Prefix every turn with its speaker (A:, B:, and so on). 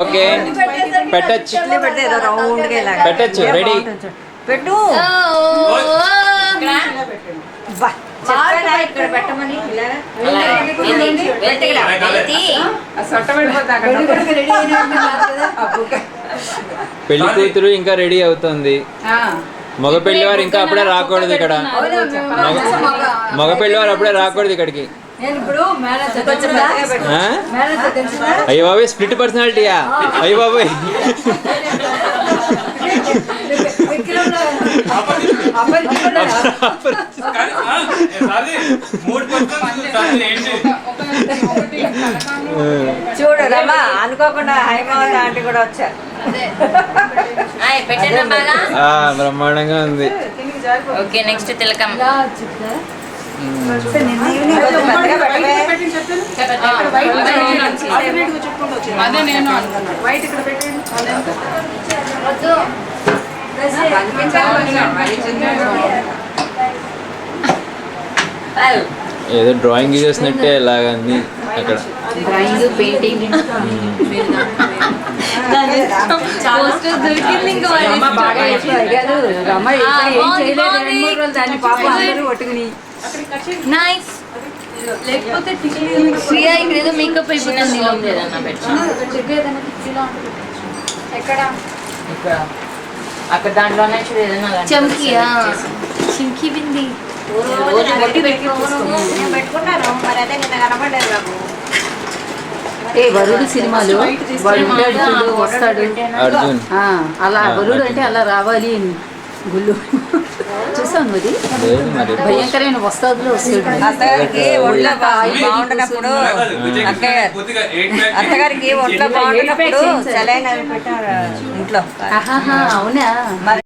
A: Okay పెట్టచ్చు పెట్టచ్చు ready
B: పెట్టు ఇక్కడ పెట్టమని
A: పెళ్లి కూతురు ఇంకా రెడీ అవుతుంది మగ పెళ్లివారు ఇంకా అప్పుడే రాకూడదు ఇక్కడ మగ పెళ్లివారు అప్పుడే రాకూడదు ఇక్కడికి అయ్యో బాబాయ్ స్ప్లిట్ పర్సనాలిటీయా అయ్యో బాబాయ్
B: చూడు రమ్మా అనుకోకుండా హైమావతి ఆంటీ కూడా వచ్చారు
A: బ్రహ్మాండంగా ఉంది.
C: ఓకే నెక్స్ట్ తిలకం
A: ఏదో డ్రాయింగ్ చేసినట్టే ఇలాగ అన్ని అక్కడ
C: డ్రాయింగ్ పెయింటింగ్ నైస్. లేకపోతే ప్రియా ఇక్కడ ఏదో మేకప్ అయిపోతుంది అక్కడ దాంట్లోనే చూడు ఏదైనా చంకియా చింకి బింది
B: వరుడు సినిమాలు వస్తాడు
A: అర్జున్
B: అలా వరుడు అంటే అలా రావాలి గుళ్ళు చూసాను అది భయంకరమైన వస్తాదులో వస్తాడు అత్తగారికి ఒంట్లో బాగుంటున్నప్పుడు అత్తగారికి ఒంట్లో బాగుంటున్నప్పుడు సెలైన్ అవి పెట్టారు ఇంట్లో అవునా